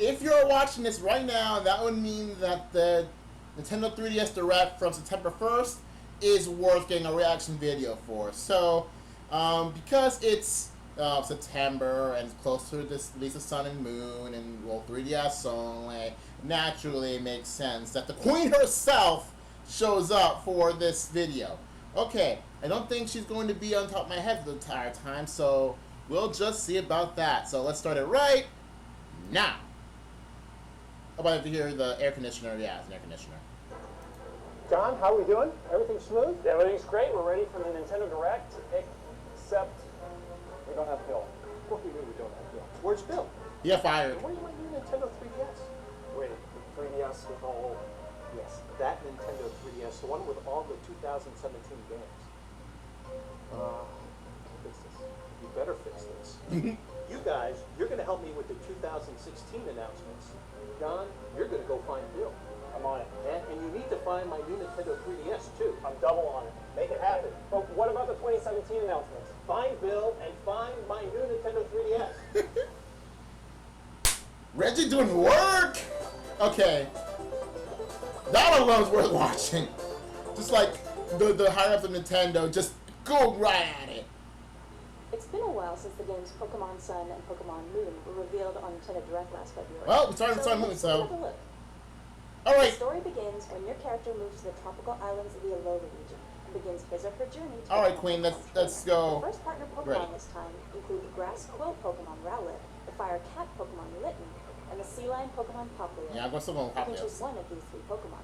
if you're watching this right now, that would mean that the Nintendo 3DS Direct from September 1st is worth getting a reaction video for. So, because it's September and it's close to this Lisa Sun and Moon and, well, 3DS only, naturally it makes sense that the Queen herself shows up for this video. Okay, I don't think she's going to be on top of my head the entire time, so we'll just see about that. So let's start it right now. How about if you hear the air conditioner? Yeah, it's an air conditioner. John, how are we doing? Everything smooth? Yeah, everything's great. We're ready for the Nintendo Direct, except we don't have Bill. What do you mean we don't have Bill? Where's Bill? Yeah, fired. Where do you want your Nintendo 3DS? Wait, the 3DS with all... Yes, that Nintendo 3DS, the one with all the 2017 games. Fix this. You better fix this. You guys, you're going to help me with the 2016 announcements. John, you're going to go find Bill. I'm on it. And you need to find my new Nintendo 3DS, too. I'm double on it. Make it happen. But what about the 2017 announcements? Find Bill and find my new Nintendo 3DS. Reggie doing work? Okay. That alone's worth watching. Just like the higher-ups of Nintendo, just go right at it. It's been a while since the games Pokemon Sun and Pokemon Moon were revealed on Nintendo Direct last February. Well, we started Sun Moon, let's so... have a look. Alright. The story begins when your character moves to the tropical islands of the Alola region and begins his or her journey to Alright, become Queen, a let's trainer. go. The first partner Pokemon this time include the grass quill Pokemon Rowlet, the fire cat Pokemon Litten, and the sea lion Pokemon Popplio. Yeah, I'm still going with You can Popplio. choose one of these three Pokemon.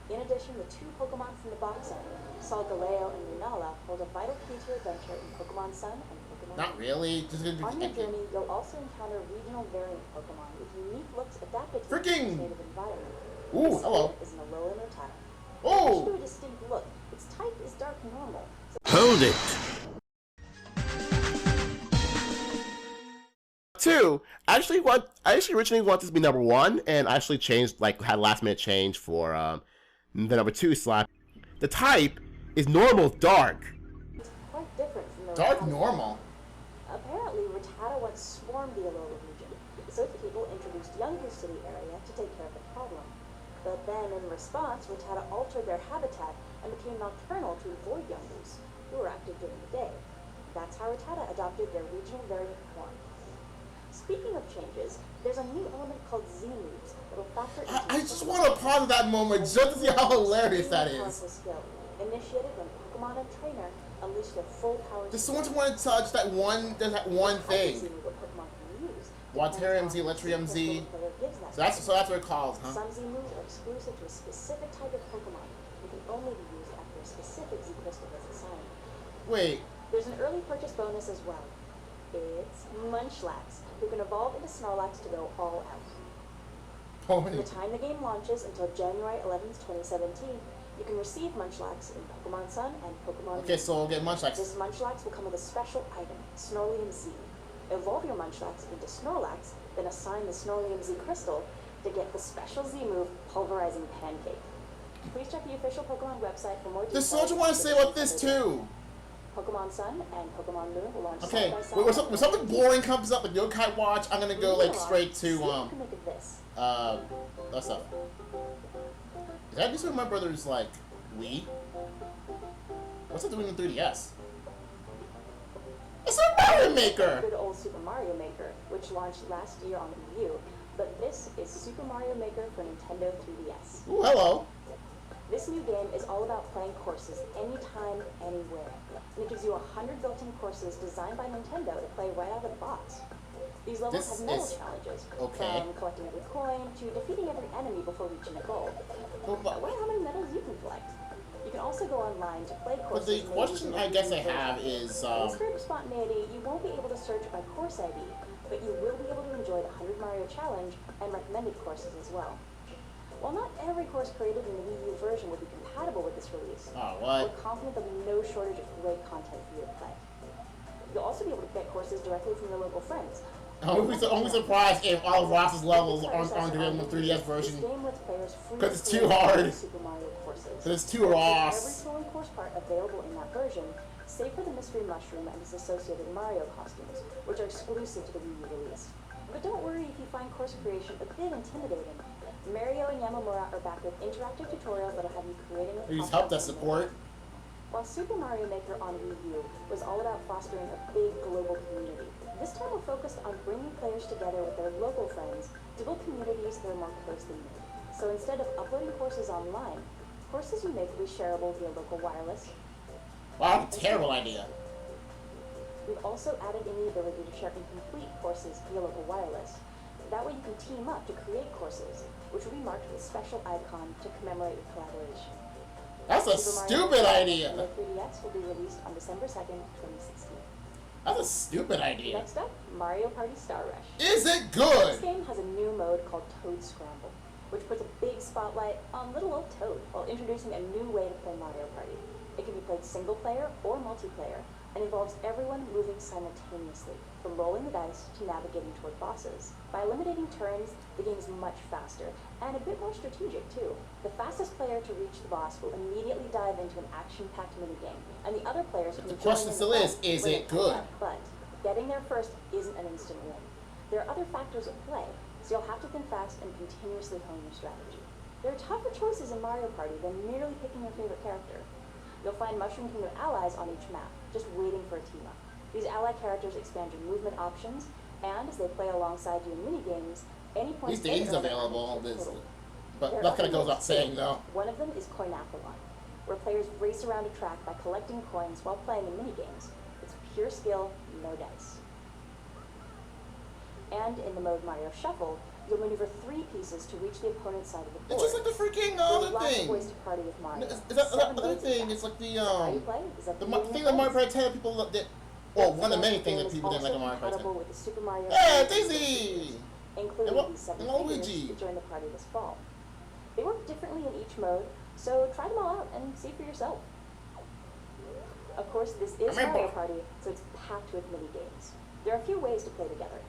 In addition, the two Pokemon from the box set, Solgaleo and Lunala, hold a vital key to your adventure in Pokemon Sun and Pokemon Not Moon. really. Just gonna On your do journey, you'll also encounter regional variant Pokemon with unique looks adapted to Freaking- each native environment. Ooh, This hello. here is an Alolan Rattata. Oh! To a distinct look, its type is dark normal. Hold it! Two, I actually originally wanted this to be number one, and I actually changed, like, had last minute change for the number 2 slot. The type is normal dark. It's quite different from the Dark Rattata. normal. Apparently, Rattata once swarmed the Alola region, so people introduced Youngoo's city area to take care of the problem. But then, in response, Rattata altered their habitat and became nocturnal to avoid Youngoo's, who were active during the day. That's how Rattata adopted their regional variant form. Speaking of changes, there's a new element called Z-moves that will factor into... I just want to pause at that moment just to see how hilarious that is. Skill, initiated when Pokemon and Trainer unleash their full powers. Does someone want to touch that one thing? Waterium Z, Electrium Z. So that's what it calls, huh? Some Z-moves are exclusive to a specific type of Pokemon and can only be used after a specific Z-crystal is assigned. Wait. There's an early purchase bonus as well. It's Munchlax, who can evolve into Snorlax to go all out. Oh, From the time the game launches until January 11th, 2017, you can receive Munchlax in Pokemon Sun and Pokemon okay, Moon. so we'll get Munchlax. This Munchlax will come with a special item, Snorlium Z. Evolve your Munchlax into Snorlax, then assign the Snorlium Z crystal to get the special Z move, Pulverizing Pancake. Please check the official Pokemon website for more details. There's so much I want to say about this too. Pokemon Sun and Pokemon Moon will launch Okay, side by side. when something boring comes up like Yokai Watch, I'm gonna go like straight See to what you can make of this. that stuff. Is that just my brother's like Wii? What's it doing in 3DS? It's a Mario Maker! Good old Super Mario Maker, which launched last year on the Wii U, but this is Super Mario Maker for Nintendo 3DS. Ooh, hello. This new game is all about playing courses anytime, anywhere. And it gives you 100 built-in courses designed by Nintendo to play right out of the box. These levels This have medal is challenges, okay. from collecting every coin to defeating every enemy before reaching a goal. But I wonder how many medals you can collect. You can also go online to play courses. the made question using I guess I version. have is, In the spirit of spontaneity, you won't be able to search by course ID, but you will be able to enjoy the 100 Mario Challenge and recommended courses as well. While not every course created in the Wii U version would be compatible with this release, oh, what? we're confident there'll be no shortage of great content for you to play. You'll also be able to get courses directly from your local friends. I'm only surprised if all of Ross's levels aren't given the 3DS version. This game lets players free 'Cause it's to too play hard. Super Mario courses. 'Cause it's too With Ross. every story course part available in that version, save for the Mystery Mushroom and its associated Mario costumes, which are exclusive to the Wii U release. But don't worry if you find course creation a bit intimidating. Mario and Yamamura are back with interactive tutorials that'll have you creating with Please help that support. While Super Mario Maker on Wii U was all about fostering a big global community, this time we're focused on bringing players together with their local friends to build communities that are more closely knit. So instead of uploading courses online, courses you make will be shareable via local wireless. Wow, terrible idea. We've also added in the ability to share incomplete courses via local wireless. That way you can team up to create courses, which will be marked with a special icon to commemorate your collaboration. That's a Super Mario stupid Maker idea. and the 3DS will be released on December 2nd, 2016. That's a stupid idea. Next up, Mario Party Star Rush. Is it This good? game has a new mode called Toad Scramble, which puts a big spotlight on little old Toad while introducing a new way to play Mario Party. It can be played single player or multiplayer, and involves everyone moving simultaneously, from rolling the dice to navigating toward bosses. By eliminating turns, the game is much faster, and a bit more strategic too. The fastest player to reach the boss will immediately dive into an action-packed minigame, and the other players can The join question in still the is fun it when comes good? up. But getting there first isn't an instant win. There are other factors at play, so you'll have to think fast and continuously hone your strategy. There are tougher choices in Mario Party than merely picking your favorite character. You'll find Mushroom Kingdom allies on each map, just waiting for a team-up. These ally characters expand your movement options, and as they play alongside you in minigames, any points These days they earn available, are added to your total. but There are that kind of other goes without modes saying too. though. One of them is Coinathlon, where players race around a track by collecting coins while playing in minigames. It's pure skill, no dice. And in the mode Mario Shuffle, you'll maneuver 3 pieces to reach the opponent's side of the board. It's just like the freaking There are other lots of thing. ways to party with Mario. Is that 7 other modes in thing? fact. It's like the How you play is up the to you and thing your that Mario friends. Party 10 people did. Or one of many things that It's people didn't like also in Mario Party 10. compatible with the Super Mario Hey, Bros. Daisy! Including And these 7 and figures Luigi. that join the party this fall. They work differently in each mode, so try them all out and see for yourself. Of course, this is Remember. Mario Party, so it's packed with mini games. There are a few ways to play together,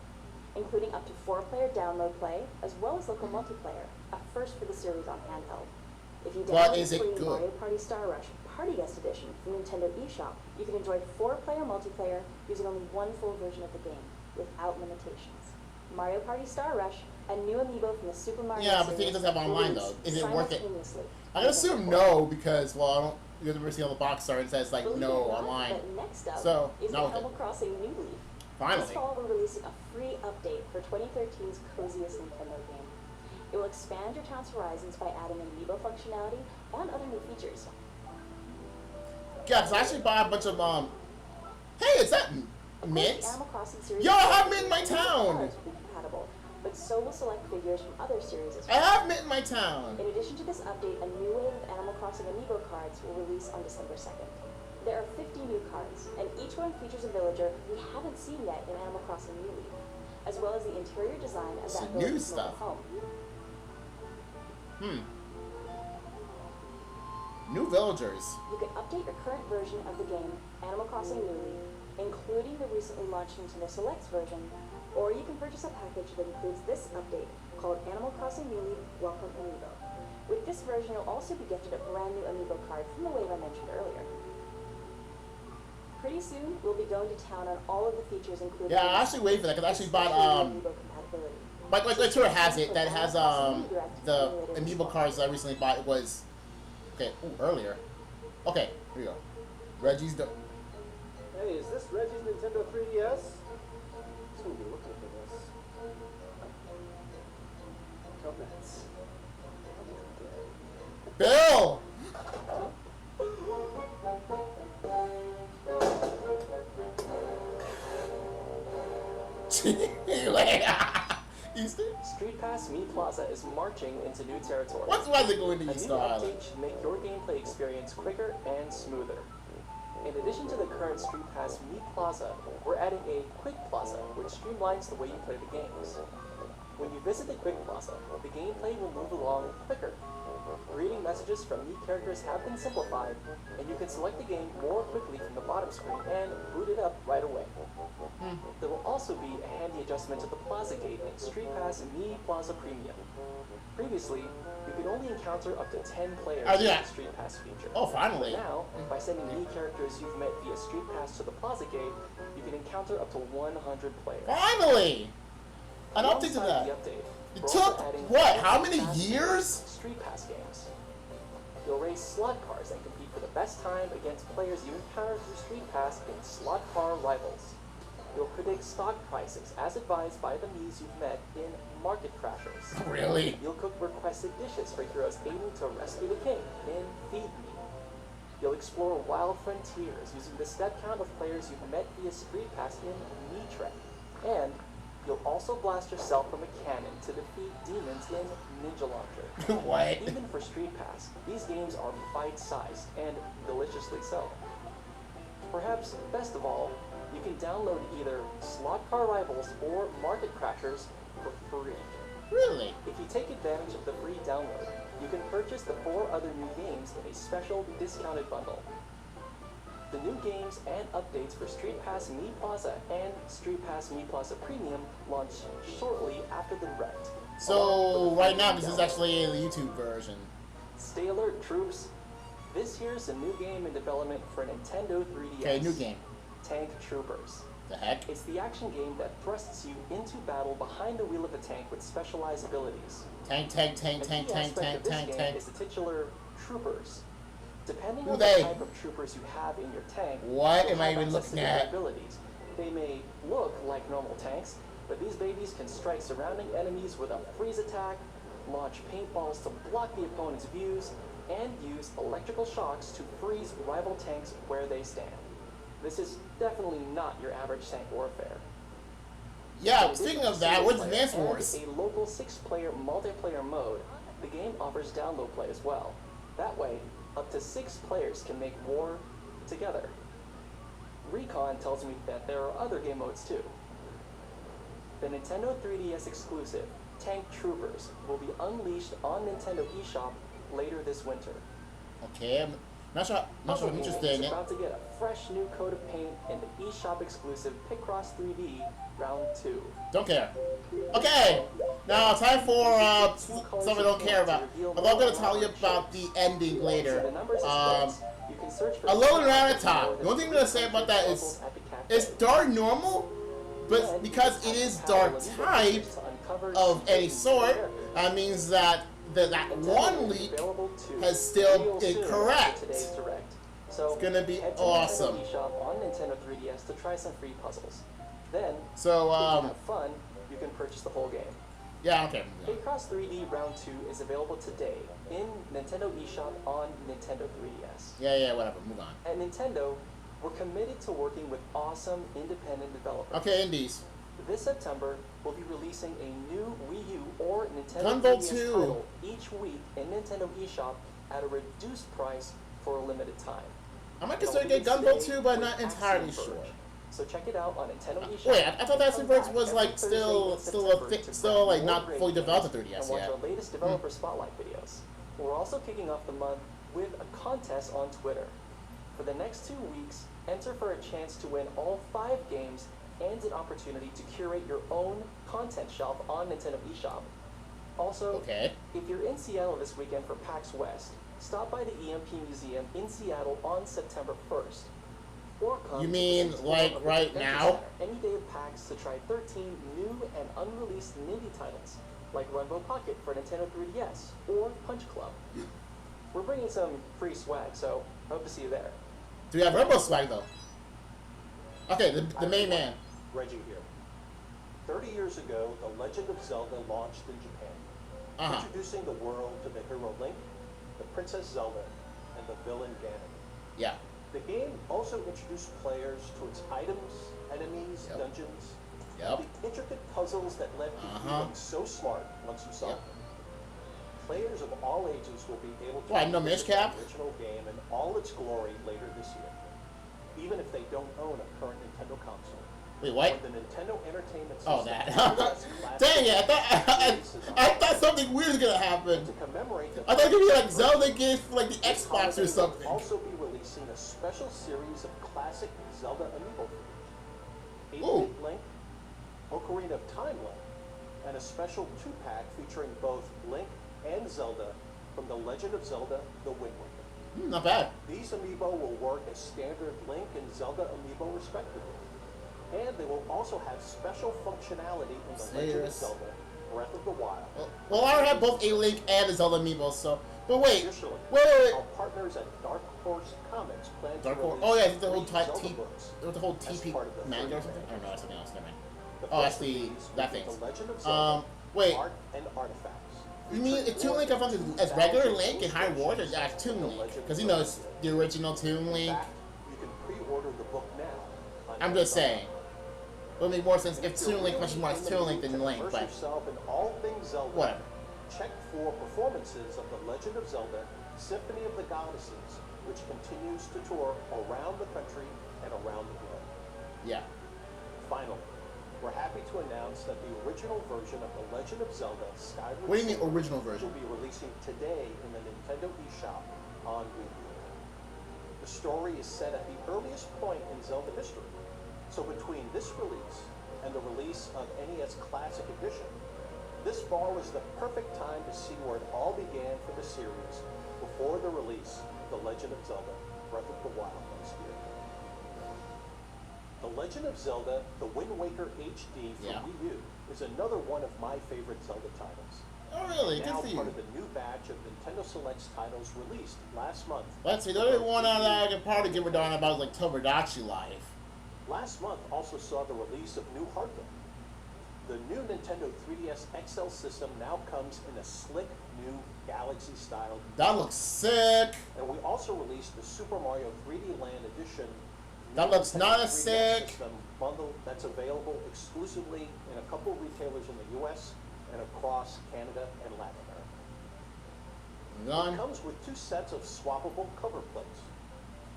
including up to 4-player download play, as well as local multiplayer, a first for the series on handheld. If you But download is the it free good? Mario Party Star Rush Party Guest Edition from Nintendo eShop, you can enjoy 4-player multiplayer using only one full version of the game, without limitations. Mario Party Star Rush, a new amiibo from the Super Mario Yeah, but series, think it doesn't have will online, release though. Is it worth it? simultaneously I on can assume Nintendo. no because well I don't. You have to see on the box art and says like Believe it no or not, online. But next up So, is the no with it. Animal Crossing New Leaf. Finally. This fall, we're releasing a free update for 2013's coziest Nintendo game. It will expand your town's horizons by adding amiibo functionality and other new features. Yeah, 'cause I actually bought a bunch of Hey, is that Of course, Mint? the Animal Crossing series Yo, I have of Mint in my town! cards will be compatible, but so will select figures from other series as I well. have Mint in my town. In addition to this update, a new wave of Animal Crossing amiibo cards will release on December 2nd. There are 50 new cards, and each one features a villager we haven't seen yet in Animal Crossing New Leaf, as well as the interior design of Some that new villager's mobile stuff. home. New villagers. You can update your current version of the game, Animal Crossing New Leaf, including the recently launched Nintendo Selects version, or you can purchase a package that includes this update called Animal Crossing New Leaf Welcome Amiibo. With this version, you'll also be gifted a brand new amiibo card from the wave I mentioned earlier. Pretty soon, we'll be going to town on all of the features included. Yeah, in I this actually waited for that because I actually bought especially the amiibo compatibility. my tour has it that has the amiibo cards I recently bought. It was okay earlier. Okay, here we go. Reggie's the Hey, is this Reggie's Nintendo 3DS? He's gonna be looking for this. Comments. Bill. Easter? Street Pass Me Plaza is marching into new territory. What's why they going to A new Easter Island? update should make your gameplay experience quicker and smoother. In addition to the current Street Pass Me Plaza, we're adding a Quick Plaza, which streamlines the way you play the games. When you visit the Quick Plaza, the gameplay will move along quicker. Greeting messages from new characters have been simplified, and you can select the game more quickly from the bottom screen and boot it up right away. There will also be a handy adjustment to the Plaza Gate in Street Pass Me Plaza Premium. Previously, you could only encounter up to 10 players Oh, with yeah. the Street Pass feature. Oh, finally. But now, by sending new characters you've met via Street Pass to the Plaza Gate, you can encounter up to 100 players. Finally! an update to Alongside that. the update, It we're also took, adding what, four how many Street Pass years? Street Pass games. You'll race slot cars and compete for the best time against players you encounter through Street Pass in slot car rivals. You'll predict stock prices as advised by the Mii's you've met in Market Crashers. Really? You'll cook requested dishes for heroes aiming to rescue the king in Feed Me. You'll explore wild frontiers using the step count of players you've met via Street Pass in Mii Trek. And you'll also blast yourself from a cannon to defeat demons in Ninja Launcher. What? Even for Street Pass, these games are bite-sized and deliciously so. Perhaps best of all, you can download either Slot Car Rivals or Market Crashers for free. Really? If you take advantage of the free download, you can purchase the 4 other new games in a special discounted bundle. The new games and updates for Street Pass Mii Plaza and Street Pass Mii Plaza Premium launch shortly after the Direct. So, right now, this is actually the YouTube version. Stay alert, troops! This here's a new game in development for Nintendo 3DS. Okay, new game. Tank Troopers. The heck? It's the action game that thrusts you into battle behind the wheel of a tank with specialized abilities. Tank, tank, tank, A tank, key tank, aspect tank, of this tank, game tank. is the titular troopers. Depending Who on they? the type of troopers you have in your tank, What you'll am I have even access to looking their at? abilities. They may look like normal tanks, but these babies can strike surrounding enemies with a freeze attack, launch paintballs to block the opponent's views, and use electrical shocks to freeze rival tanks where they stand. This is definitely not your average tank warfare. Yeah, In speaking addition of to that, where's single-player Advance and Wars? a local 6-player multiplayer mode, the game offers download play as well. That way, up to 6 players can make war together. Recon tells me that there are other game modes too. The Nintendo 3DS exclusive, Tank Troopers, will be unleashed on Nintendo eShop later this winter. Okay, I'm not sure I'm interested in is it. about to get a fresh new coat of paint in the eShop exclusive Picross 3D Round 2. Don't care. Okay, now time for something I don't care about. Although I'm gonna tell you about the ending So later. the numbers is you can search for Alone around the top. The only thing I'm gonna say about that is it's dark normal, but because it is dark type of any sort, that means that that one leak has still incorrect. So It's gonna be head to awesome. Nintendo eShop on Nintendo 3DS to try some free puzzles. Then, So if you have fun, you can purchase the whole game. yeah, okay. Picross 3D Round 2 is available today in Nintendo eShop on Nintendo 3DS. Yeah, whatever. Move on. At Nintendo, we're committed to working with awesome independent developers. Okay, indies. This September, we'll be releasing a new Wii U or Nintendo Gunvolt 3DS 2. title each week in Nintendo eShop at a reduced price for a limited time. I might It'll consider be getting Gunvolt today 2, but with not entirely Axiom sure. Verge. So check it out on Nintendo eShop. Wait, I thought that Axiom Verge Come was back like every Thursday still in September to still like grab not more fully great developed games at 3DS and watch yet. our latest developer spotlight videos. We're also kicking off the month with a contest on Twitter. For the next 2 weeks, enter for a chance to win all 5 games and an opportunity to curate your own content shelf on Nintendo eShop. Also, Okay. if you're in Seattle this weekend for PAX West, stop by the EMP Museum in Seattle on September 1st. Or come You to mean, the 6th like, floor of the right Convention now? Center any day of PAX to try 13 new and unreleased indie titles, like Runbow Pocket for Nintendo 3DS or Punch Club. We're bringing some free swag, so hope to see you there. Do we have Rumble swag though? Okay, the main man. Reggie here. 30 years ago, The Legend of Zelda launched in Japan, introducing the world to the hero Link, the Princess Zelda, and the villain Ganon. Yeah. The game also introduced players to its items, enemies, Yep. dungeons, Yep. and the intricate puzzles that left you feeling so smart once you saw Yep. them. Players of all ages will be able to Why, no revisit Mishcap? the original game in all its glory later this year, even if they don't own a current Nintendo console. Wait, what? When the Nintendo Entertainment System Oh, that. presents classic Dang it! I thought something weird was gonna happen. to commemorate the I thought it could be like Zelda games for like the this Xbox holiday, or something. We'll also be releasing a special series of classic Zelda amiibo. 8-bit Link, Ocarina of Time Link, and a special 2-pack featuring both Link and Zelda from The Legend of Zelda: The Wind Waker. Not bad. These amiibo will work as standard Link and Zelda amiibo respectively. And they will also have special functionality in The Legend of Zelda Breath of the Wild. Well, I already have both a Link and a Zelda amiibo, so. But wait. Additionally, Wait. our partners at Dark Horse Comics plan Dark to Horse. release Oh yeah, the whole three Zelda TP, books the whole as TP part of the manga or 3 something. I don't know. That's something else. Never mind. The Oh, that's first the release that will be thing. The Legend of Zelda, Wait. Art and Artifacts. You mean it's Toon Link? I found it as regular Link in High Wars, or yeah, Toon Link? Because you know it's the original Toon In Link. fact, you can pre-order the book now. On I'm just Amazon. saying. It would make more sense And if you're Toon Link really much more in the Toon Link mood than to Link, immerse but yourself in all things Zelda. whatever. Check for performances of The Legend of Zelda Symphony of the Goddesses, which continues to tour around the country and around the globe. Yeah. Finally, we're happy to announce that the original version of The Legend of Zelda Skyward What do you mean Sword original version? will be releasing today in the Nintendo eShop on Wii U. The story is set at the earliest point in Zelda history, so between this release and the release of NES Classic Edition, this fall was the perfect time to see where it all began for the series before the release of The Legend of Zelda Breath of the Wild next year. The Legend of Zelda The Wind Waker HD for Yeah. Wii U is another one of my favorite Zelda titles. Oh really? Now Good for part you. of the new batch of Nintendo Selects titles released last month. Let's see. The only one that I could probably give a darn about is like Tomodachi Life. Last month also saw the release of New Heartland. The new Nintendo 3DS XL system now comes in a slick new Galaxy-style. That looks sick. And we also released the Super Mario 3D Land Edition. That looks Nintendo not as 3DS sick. System bundle that's available exclusively in a couple retailers in the U.S. and across Canada and Latin America. It None. comes with 2 sets of swappable cover plates.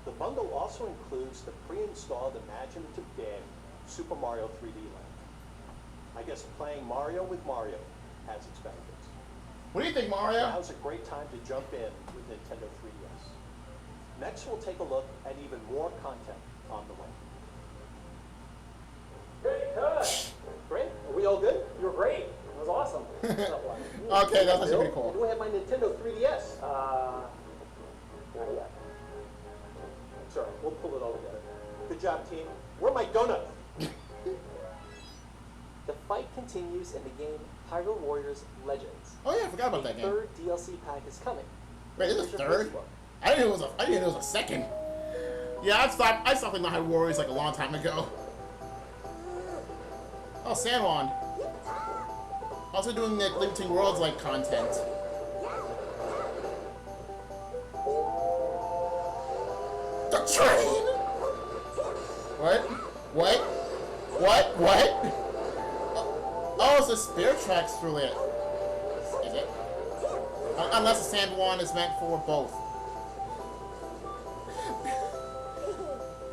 The bundle also includes the pre-installed imaginative game, Super Mario 3D Land. I guess playing Mario with Mario has its benefits. What do you think, Mario? Now's a great time to jump in with Nintendo 3DS. Next, we'll take a look at even more content on the way. Hey, cut! Great, are we all good? You were great. It was awesome. Okay, that's actually pretty And cool. do I have my Nintendo 3DS? Not yet. Sorry, we'll pull it all together. Good job, team. Where are my donuts? The fight continues in the game Hyrule Warriors Legends. Oh yeah, I forgot about A that game. third DLC pack is coming. Wait, this is Here's your third? first look. I didn't know it was a second. Yeah, I stopped playing the Hyrule Warriors like a long time ago. Oh, San Juan. Also doing the Link Between Worlds like content. The train. What? What? What? Oh, it's the Spirit Tracks through it. Is it? Unless the San Juan is meant for both.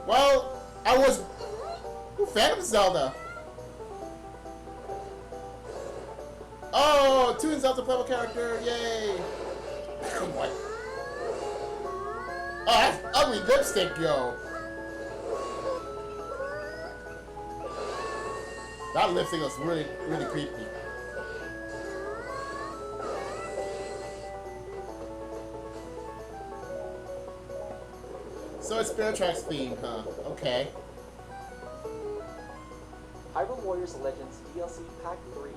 Well, I was a fan of Zelda. Oh, Toon Zelda playable character, yay! What? Oh, that's ugly lipstick, yo. That lipstick was really, really creepy. So it's Spirit Tracks theme, huh? Okay. Hyrule Warriors Legends DLC Pack 3.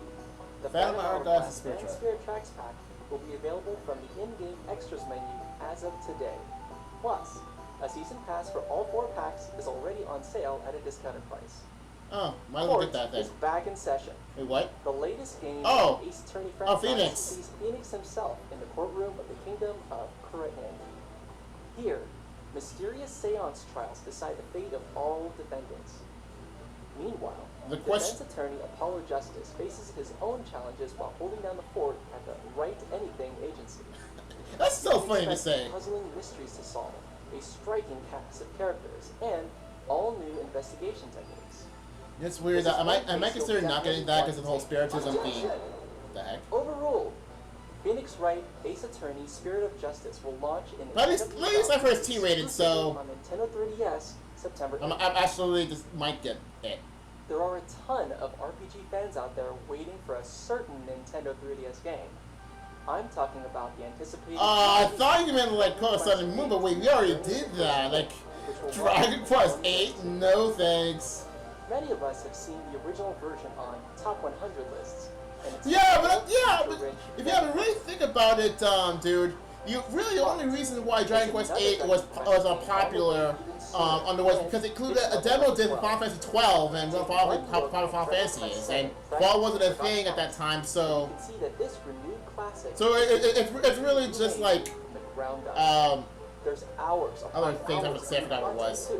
The Phantom Phantom Hourglass Hourglass and Spirit and Tracks. Spirit Tracks pack will be available from the in-game extras menu as of today. Plus, a season pass for all 4 packs is already on sale at a discounted price. Oh, might as well get Court that then. is back in session. Wait, what? The latest game Oh! in the Ace Attorney Oh, franchise Phoenix. sees Phoenix himself in the courtroom of the Kingdom of Kura. Here, mysterious seance trials decide the fate of all defendants. Meanwhile, The defense question- attorney Apollo Justice faces his own challenges while holding down the fort at the Right Anything agency. That's so funny to Expect say. puzzling mysteries to solve, a striking cast of characters, and all new investigation techniques. It's weird that I might consider not getting that because of the whole spiritism theme. What the heck? Overruled. Phoenix Wright Ace Attorney Spirit of Justice will launch in But at least I've heard it's T-rated, so on Nintendo 3DS September 8th. I'm absolutely just might get it. There are a ton of RPG fans out there waiting for a certain Nintendo 3DS game. I'm talking about the anticipated. I thought you meant like Call of Sun and Moon, but wait, we already did that. Like Dragon Quest 8, no thanks. Many of us have seen the original version on top 100 lists. And it's But rich, if you ever really think about it, dude, you really the only reason why Dragon Quest VIII was popular on the was because it included a demo disc with Final Fantasy 12 and how popular Final Fantasy is, and Fall wasn't a thing at that time, so. You can see that this renewed classic. So it's really just like there's hours of other things I would say I forgot what it was.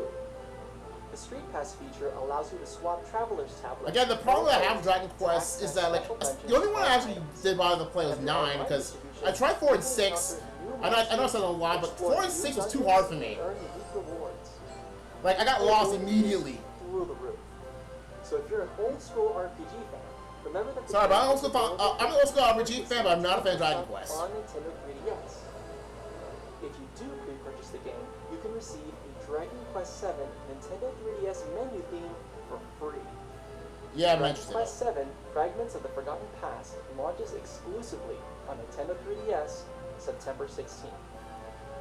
The Street Pass feature allows you to swap Traveler's Tablet. Again, the problem I have with Dragon Quest is that, like, the only one I actually did bother to play was 9, because I tried 4 and 6. I know I said a lot, but 4 and 6 was too hard for me. Like, I got lost immediately. Through the roof. So if you're an old school RPG fan, remember that. Sorry, but I'm an old school RPG fan, but I'm not a fan of Dragon Quest. On Nintendo 3DS. If you do pre-purchase the game, you can receive a Dragon Quest VII Nintendo 3DS menu theme for free. Yeah, I'm Dragon interested. Quest VII Fragments of the Forgotten Past launches exclusively on Nintendo 3DS September 16th.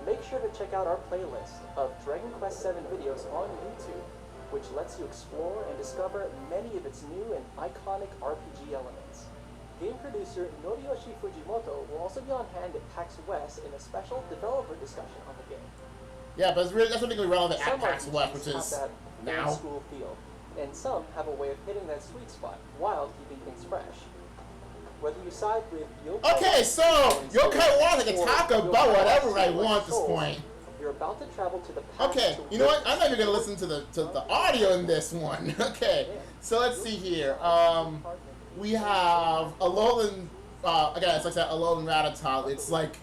Make sure to check out our playlist of Dragon Quest VII videos on YouTube, which lets you explore and discover many of its new and iconic RPG elements. Game producer Noriyoshi Fujimoto will also be on hand at PAX West in a special developer discussion on the game. Yeah, but that's something relevant at Some PAX RPGs West, which have is that now. old school feel, and some have a way of hitting that sweet spot while keeping things fresh. Whether you side with Yokai Okay, so Yokai Watch, I can talk about whatever I want at this point. You're about to travel to the past. Okay, to you know what? witness I'm not even gonna listen to the audio in this one. Okay, so let's see here. We have Alolan. Again, it's like that Alolan Rattata. It's like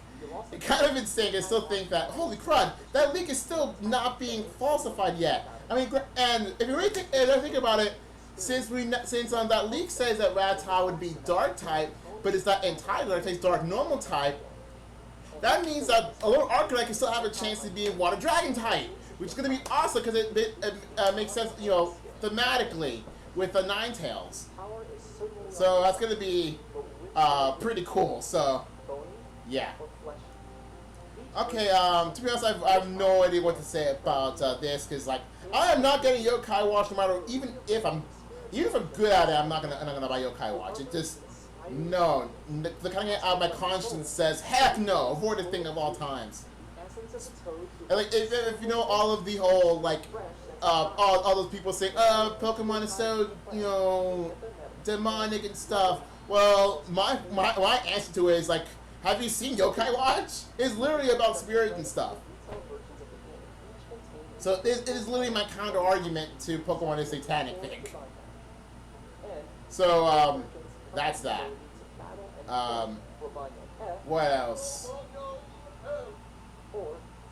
kind of insane. I still think that holy crud, that leak is still not being falsified yet. I mean, and if you really think about it, since that leak says that Rattata would be Dark type, but it's not entirely Dark type, it's Dark Normal type. That means that a little Arcanine can still have a chance to be Water Dragon type, which is going to be awesome because it makes sense, you know, thematically with the Ninetales. So that's going to be pretty cool. So yeah. Okay. To be honest, I have no idea what to say about this because like I am not getting Yokai Watch no matter even if I'm good at it. I'm not gonna buy Yokai Watch. It just. No, the kind of out of my conscience says, heck no, avoid the thing of all times. And like, if you know all of the whole, like, all those people saying, Pokemon is so, you know, demonic and stuff. Well, my answer to it is, like, have you seen Yokai Watch? It's literally about spirits and stuff. So it is literally my counter argument to Pokemon is satanic thing. So, that's that. What else?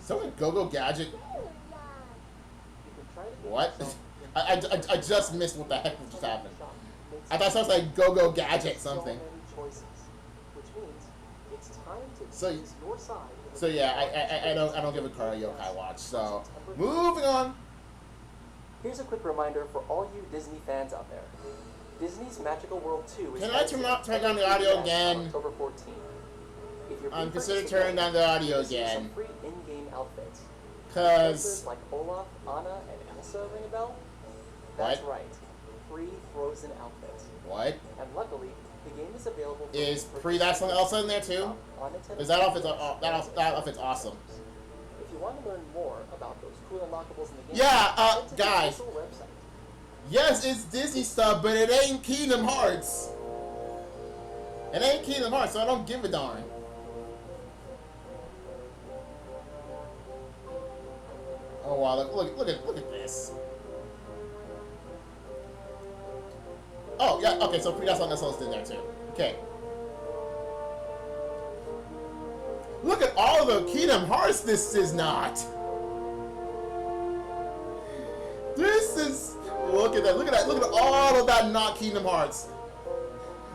Someone Go-Go Gadget? What? I just missed what the heck just happened. I thought it was like Go-Go Gadget something. So yeah, I don't give a car a Yokai Watch. So moving on. Here's a quick reminder for all you Disney fans out there. Disney's Magical World 2 is Can I turn down the audio again? October 14th. If you're I'm considering turning down the audio again. some free in-game outfits. Cause Like Olaf, Anna, and Elsa ring a bell? That's right. Free Frozen outfits. what? And luckily, the game is available for Is purchase pre that something else in there too? on Nintendo Is that outfit's Switch. that outfit's awesome? If you want to learn more about those cool unlockables in the game, Yeah, head to the guys. official website. Yes, it's Disney stuff, but it ain't Kingdom Hearts. It ain't Kingdom Hearts, so I don't give a darn. Oh wow! Look at this. Oh yeah. Okay, so that's something else in there too. Okay. Look at all the Kingdom Hearts. This is not. This is. Look at that. Look at that. Look at all of that not Kingdom Hearts.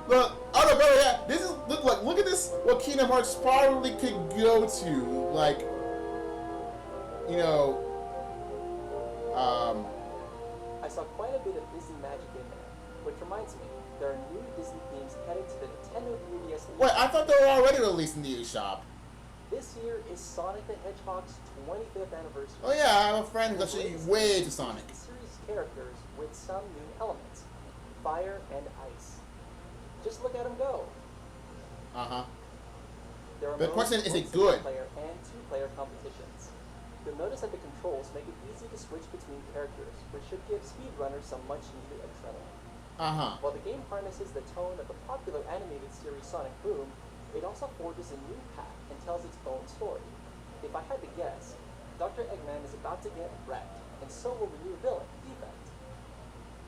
Look. Oh no, better yet. This is look at this. What Kingdom Hearts probably could go to, like, you know. I saw quite a bit of Disney magic in there, which reminds me, there are new Disney themes headed to the Nintendo 3DS. Wait, I thought they were already released in the eShop. This year is Sonic the Hedgehog's 25th anniversary. Oh yeah, I have a friend who's actually way into Sonic. Series characters with some new elements, fire and ice. Just look at them go. There are The question is, both it good? single-player and two-player competitions. You'll notice that the controls make it easy to switch between characters, which should give speedrunners some much-needed adrenaline. While the game harnesses the tone of the popular animated series Sonic Boom, it also forges a new path and tells its own story. If I had to guess, Dr. Eggman is about to get wrecked, and so will the new villain, Defect.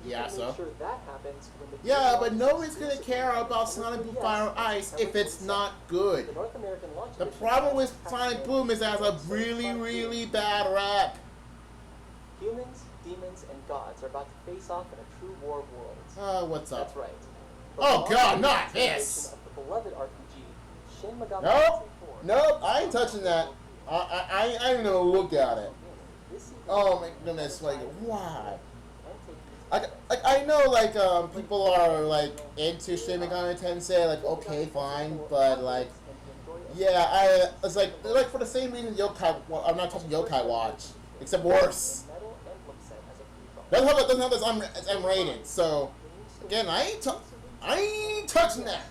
Yeah, so. Make sure that happens when the Yeah, but nobody's gonna care about Sonic Boom Fire and Ice if it's not good. The North American launch The edition problem with has Sonic Boom is it has a really, really bad rap. Humans, demons, and gods are about to face off in a true war of worlds. What's up? That's right. Oh The god, long not continuation this! Of the beloved RPG, Shin Megami Nope! Tensei 4. Nope, I ain't touching that. I ain't even gonna look at it. Oh my goodness, like, why? I know, like, people are, like, into Shin Megami Tensei, like, okay, fine, but, like, yeah, it's like for the same reason well, I'm not touching Yokai Watch, except worse. Doesn't have this it's M-rated, so, again, I ain't touching that.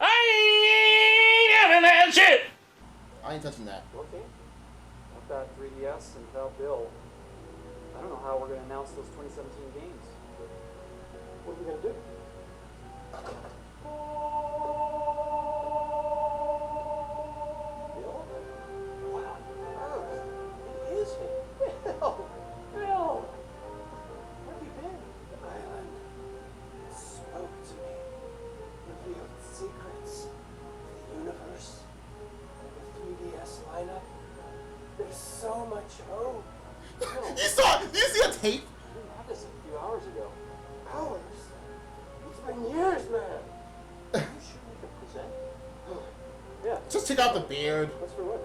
I ain't having that shit! I ain't touching that. Okay. I've got 3DS and without Bill, I don't know how we're going to announce those 2017 games. What are we going to do? Bill? What on earth? It is me. Bill! Bill! Where have you been? The island spoke to me, revealed secrets of the universe. And the 3DS lineup, there's so much hope. Did you see a tape? We had this a few hours ago. Hours. It's been years, man. Are you sure we can present? Yeah. Just check out the beard. What's for lunch?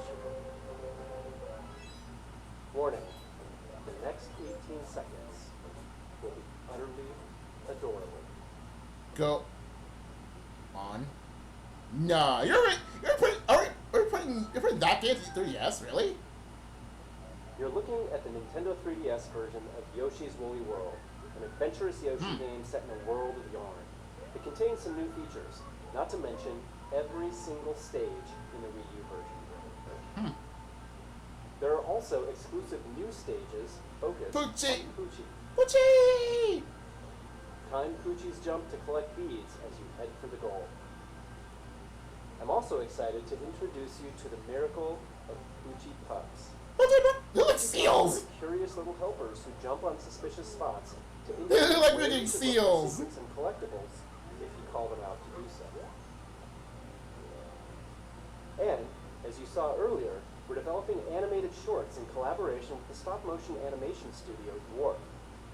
Warning. The next 18 seconds will be utterly adorable. Go on. Nah, you're putting that game to 3DS, really? You're looking at the Nintendo 3DS version of Yoshi's Woolly World, an adventurous Yoshi game set in a world of yarn. It contains some new features, not to mention every single stage in the Wii U version. There are also exclusive new stages focused Poochie. on Poochie. Poochie! Time Poochie's jump to collect beads as you head for the goal. I'm also excited to introduce you to the miracle of Poochie pups. They're like seals! Curious little helpers who jump on suspicious spots to They're indicate like where freaking you should look for seals. secrets and collectibles if you call them out to do so. And, as you saw earlier, we're developing animated shorts in collaboration with the stop-motion animation studio Dwarf.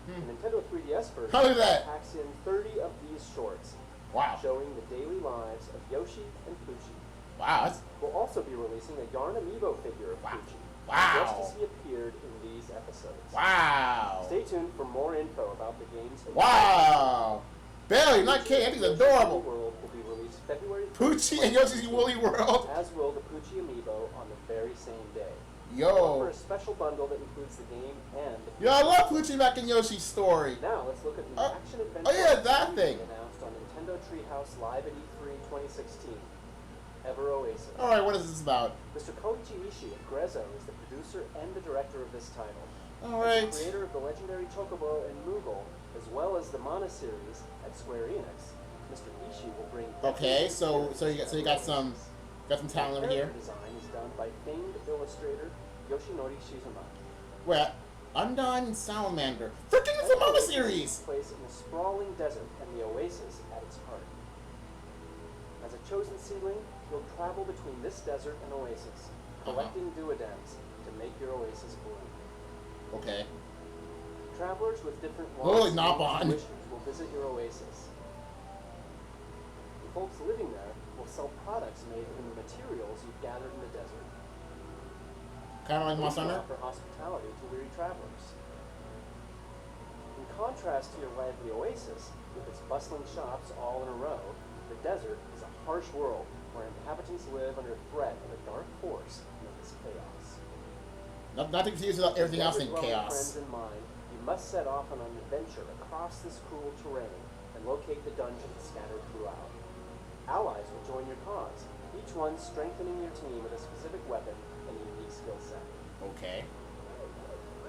The Nintendo 3DS version How is that? packs in 30 of these shorts, Wow. showing the daily lives of Yoshi and Poochie. Wow, that's, We'll also be releasing a Yarn Amiibo figure of Wow. Poochie, Wow. just as he appeared in these episodes. wow. Stay tuned for more info about the games. Wow. Bill, you're not kidding. I think it's adorable. World will be released February 1st, Poochie and Yoshi's Woolly World. as will the Poochie Amiibo on the very same day. For Yo. a special bundle that includes the game and the Yo, I love Poochie back in Yoshi's story. Now let's look at the action adventure. oh yeah, that thing. Announced on Nintendo Treehouse Live at E3 2016. Ever Oasis. Alright, what is this about? Mr. Koichi Ishii of Grezzo is the producer and the director of this title. Alright. The creator of the legendary Chocobo and Moogle, as well as the Mana series at Square Enix, Mr. Ishii will bring. Okay, so you got some talent over here. Character design is done by famed illustrator Yoshinori Shizuma. Where? Undyne Salamander. Freaking it's a Mama series! Place in a sprawling desert and the oasis at its heart. As a chosen seedling, you'll travel between this desert and oasis, collecting duodems to make your oasis bloom. Okay. Travelers with different Holy wants Nopon. and wishes will visit your oasis. The folks living there will sell products made from the materials you've gathered in the desert. Kinda like my They son. offer hospitality to weary travelers. In contrast to your lively oasis, with its bustling shops all in a row, the desert is a harsh world where inhabitants live under threat of a dark force Not to confuse with everything else in With Chaos. friends in mind, you must set off on an adventure across this cruel terrain and locate the dungeons scattered throughout. Allies will join your cause, each one strengthening your team with a specific weapon and a unique skill set. Okay.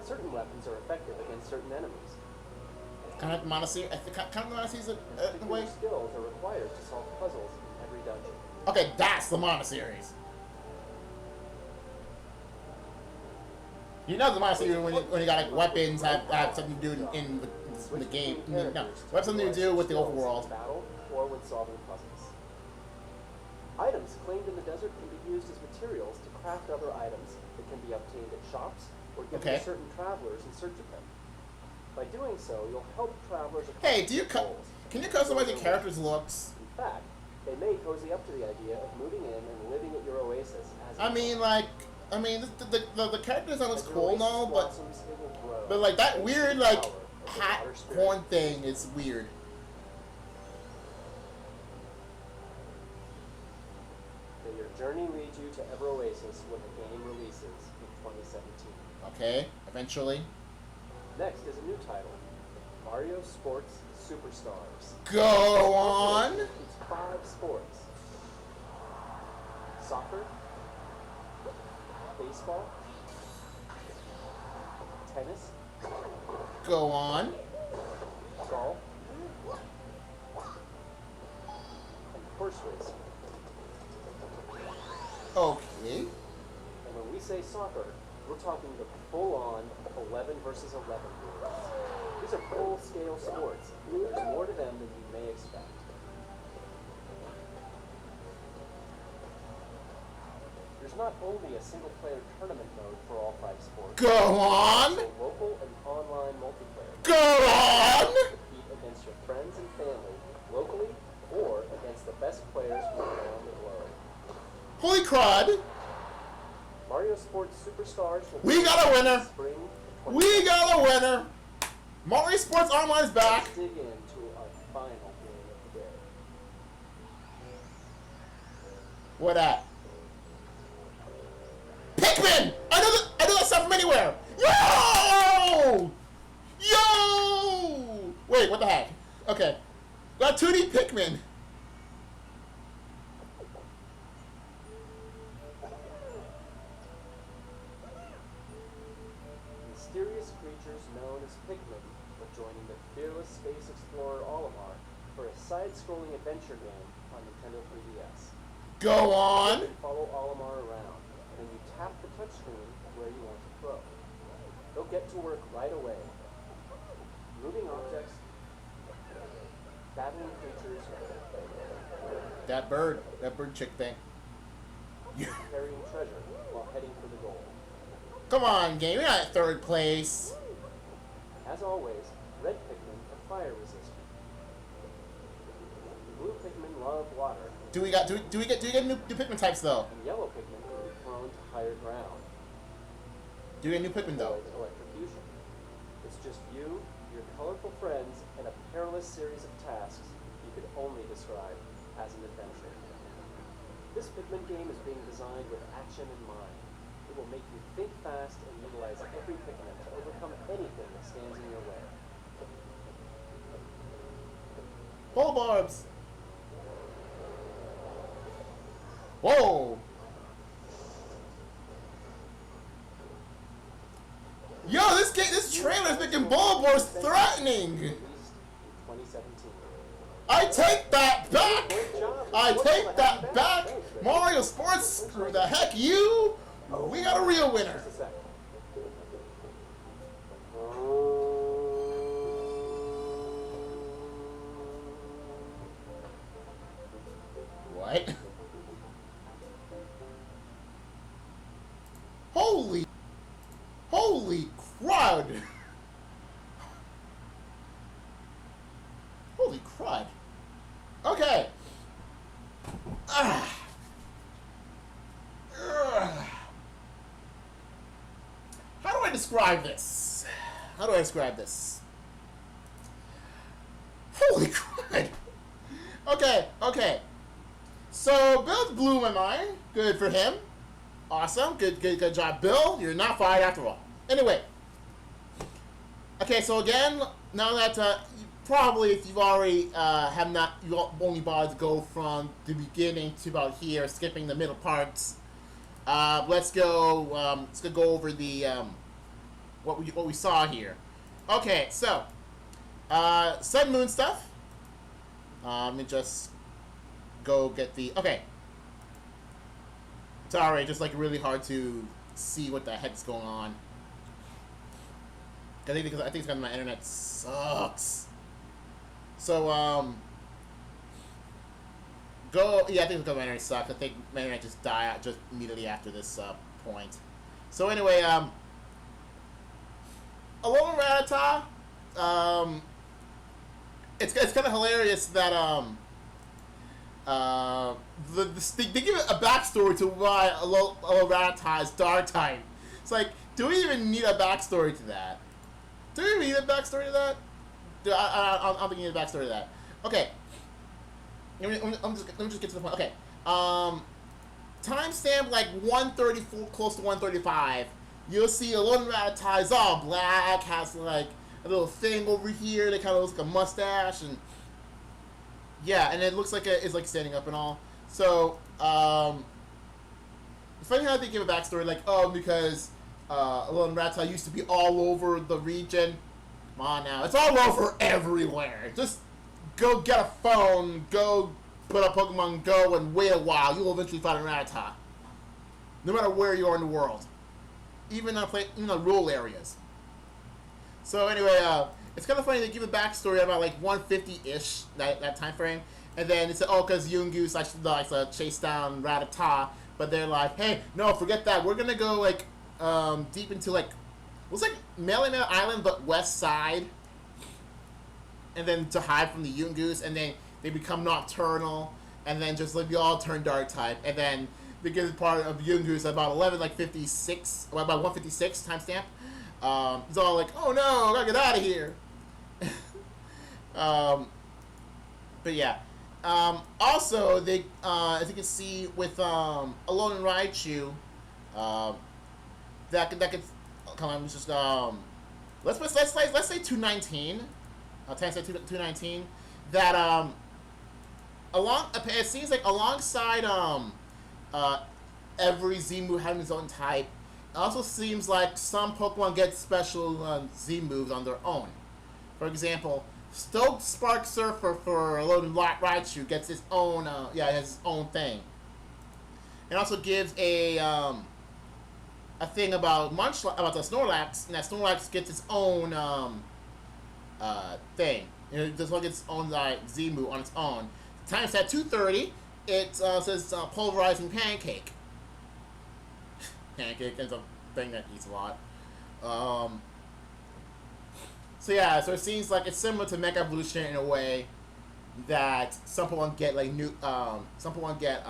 Certain weapons are effective against certain enemies, Kind of like Monastery. Kind of Monastery's and in a way. particular skills are required to solve puzzles in every dungeon. Okay, that's the Monasteries. You know the Monastery when you got like weapons have something to do in the game. No, have something to do with the overworld. Battle or when solving puzzles. Items claimed in the desert can be used as materials to craft other items that can be obtained at shops or given Okay. to certain travelers in search of them. By doing so, you'll help travelers accomplish Hey, goals. can you customize your character's looks? In fact, they may cozy up to the idea of moving in and living at your oasis as The character design looks as your cool and oasis all, blossoms, it will grow but like that into weird the like power of the hat water spirit. horn thing is weird. May your journey lead you to Ever Oasis when the game releases in 2017. Okay, eventually. Next is a new title, Mario Sports Superstars. Go on. It's 5 sports: soccer, baseball, tennis, Go on. golf, and horse racing. Okay. And when we say soccer, we're talking the full-on 11 versus 11 rules. These are full-scale sports, and there's more to them than you may expect. There's not only a single-player tournament mode for all 5 sports, Go on. but also local and online multiplayer. Go on. Compete against your friends and family, locally, or against the best players from around the globe. Holy crud. Mario Sports Superstars will We got a winner. spring of We got a winner. Mario Sports Online is back. Let's dig into our final game of the day. What at? Pikmin! I know that stuff from anywhere! Yo! Yo! Wait, what the heck? Okay. Got 2D Pikmin. Mysterious creatures known as Pikmin are joining the fearless space explorer Olimar for a side-scrolling adventure game on Nintendo 3DS. Go You on. can follow Olimar around, and then you tap the touchscreen where you want to throw. They'll get to work right away. Moving objects, battling creatures, That bird chick thing. carrying treasure while heading for the goal. Come on, game. You're not at 3rd place. As always, red Pikmin are fire resistant. Blue Pikmin love water, Do we get new Pikmin types though? and yellow Pikmin can be prone to higher ground. Do we get new Pikmin though? Avoid electrocution. It's just you, your colorful friends, and a perilous series of tasks you could only describe as an adventure. This Pikmin game is being designed with action in mind. It will make you think fast and utilize every Pikmin to overcome anything that stands in your way. Pole barbs. Whoa. Yo, this trailer is making Bulbasaur's threatening. Released in 2017. I take that back. Great job. I What's take the that heck? back. Thanks, man. Mario Sports, screw the heck you. We got a real winner. Just a sec. What? Holy crud. Holy crud. Okay. Ah. Ugh. How do I describe this? Holy crud. Okay. So Bill's blew my mind. Good for him. Awesome. Good job, Bill. You're not fired after all. Anyway. Okay, so again, now that probably if you've already you only bothered to go from the beginning to about here, skipping the middle parts. Let's go over the what we saw here. Okay, so Sun Moon stuff. Let me just go get the Sorry, just like really hard to see what the heck's going on. I think it's because my internet sucks. So I think it's because my internet sucks. I think my internet just died just immediately after this point. So anyway, Alone Rattata, it's kind of hilarious that they give it a backstory to why Alone Rattata is Dark type. It's like, do we even need a backstory to that? Do we need a backstory to that? I don't think we need a backstory to that. Okay. Let me just get to the point. Okay. Timestamp like 134, close to 135. You'll see Alone Rattata is all black, has like a little thing over here that kind of looks like a mustache, and yeah, and it looks like it's like standing up and all. So, it's funny how they give a backstory, like, because Alone Rattata used to be all over the region. Come on now. It's all over everywhere. Just go get a phone, go put up Pokemon Go, and wait a while. You'll eventually find a Rattata. No matter where you are in the world. Even in rural areas. So anyway, it's kind of funny they give a backstory about like 150-ish, that time frame. And then it's, because Yungoos likes to chase down Rattata. But they're like, hey, no, forget that. We're going to go like deep into like, what's like Melemele Island but west side, and then to hide from the Yungoos, and then they become nocturnal, and then just like we all turn dark type, and then they get part of Yungoos at about 156 timestamp. He's all like, oh no, I gotta get out of here. But yeah. Also, they as you can see with Alone in Raichu, that could come on. Let's just let's say 219. Timestamp 219. That it seems like alongside every Z move having its own type. It also seems like some Pokemon get special Z moves on their own. For example, Stoked Spark Surfer for Alone Raichu gets its own, it has its own thing. It also gives a thing about about the Snorlax, and that Snorlax gets its own thing. It does not get its own Z move on its own. Times at 230, it says Pulverizing Pancake. Pancake is a thing that eats a lot. So yeah, so it seems like it's similar to Mega Evolution in a way that some Pokemon get like some Pokemon get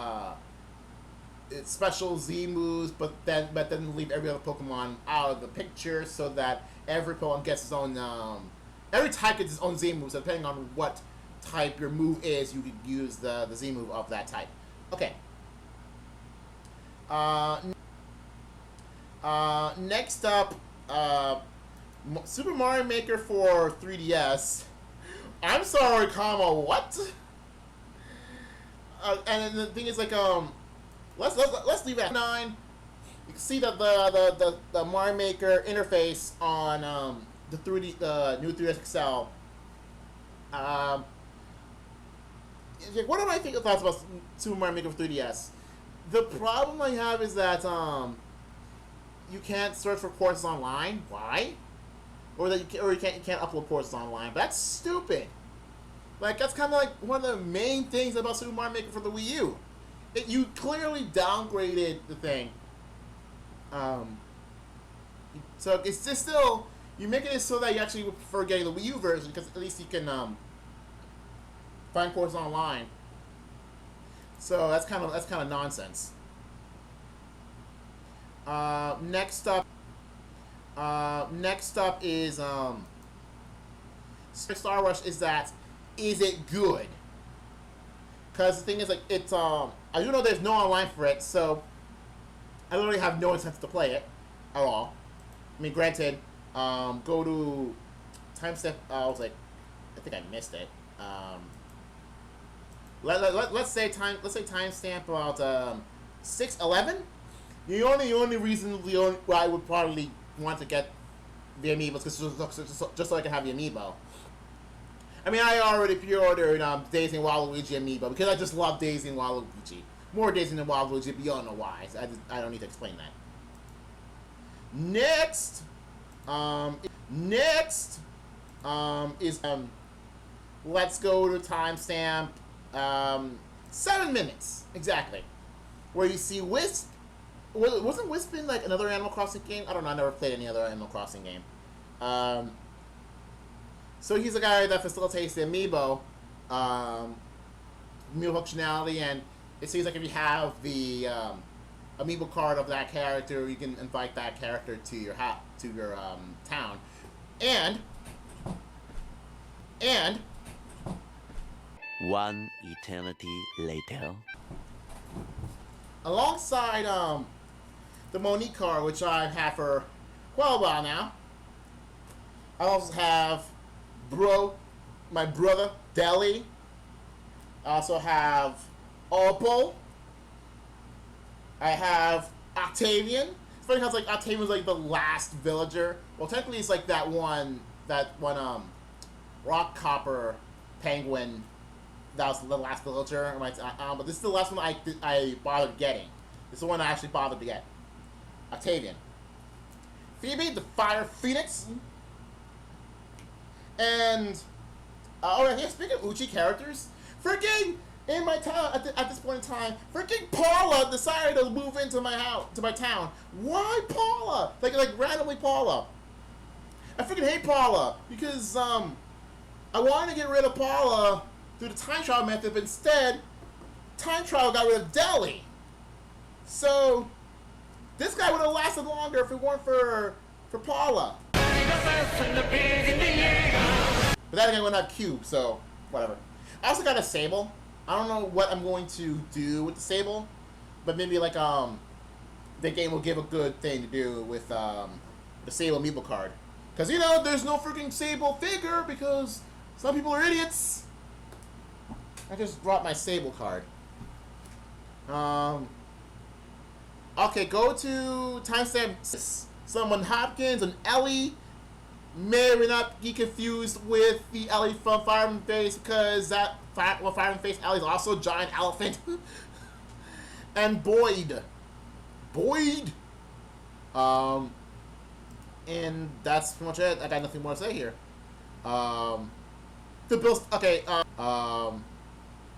special Z moves, but then leave every other Pokemon out of the picture, so that every Pokemon gets its own every type gets its own Z moves. So depending on what type your move is, you could use the Z move of that type. Okay. Next up, Super Mario Maker for 3DS. I'm sorry, comma, what? And the thing is, like, let's leave it at 9. You can see that the Mario Maker interface on the new 3DS XL. What do I think of thoughts about Super Mario Maker for 3DS? The problem I have is that you can't search for courses online. Why? Or you can't upload courses online. But that's stupid. Like, that's kind of like one of the main things about Super Mario Maker for the Wii U. You clearly downgraded the thing. So it's just still, you're making it so that you actually would prefer getting the Wii U version, because at least you can find courses online. So that's kind of nonsense. Next up is Star Rush. Is it good? Because the thing is, like, it's I do know there's no online for it, so I literally have no incentive to play it at all. I mean, granted, go to timestamp. I was like, I think I missed it. Let's say timestamp about 6:11. The only reason why I would probably want to get the amiibos just so I can have the amiibo. I mean, I already pre-ordered Daisy and Waluigi amiibo because I just love Daisy and Waluigi. More Daisy than Waluigi, but you don't know why. I don't need to explain that. Next is let's go to timestamp 7 minutes exactly, where you see Wisp. Wasn't Wisp in like another Animal Crossing game? I don't know. I never played any other Animal Crossing game. So he's a guy that facilitates the amiibo functionality, and it seems like if you have the amiibo card of that character, you can invite that character to your town, and one eternity later. Alongside the Monique card, which I've had for quite a while now, I also have my brother Deli. I also have Opal. I have Octavian. It's funny how it's like Octavian was like the last villager. Well, technically it's like that one rock copper penguin. That was the last villager. But this is the last one I bothered getting. This is the one I actually bothered to get. Octavian. Phoebe, the Fire Phoenix. And speaking of Uchi characters, freaking in my town at this point in time, freaking Paula decided to move into my town. Why Paula? Like randomly Paula. I freaking hate Paula because I wanted to get rid of Paula through the time trial method, but instead time trial got rid of Deli. So this guy would have lasted longer if it weren't for Paula. But that guy would not have Cube, so whatever. I also got a Sable. I don't know what I'm going to do with the Sable, but maybe like the game will give a good thing to do with the Sable amiibo card. Because there's no freaking Sable figure because some people are idiots. I just brought my Sable card. Okay, go to timestamp. Someone Hopkins and Ellie may or may not be confused with the Ellie from Fireman Face because Fireman Face Ellie's also a giant elephant. And Boyd. And that's pretty much it. I got nothing more to say here. The Bills. Okay.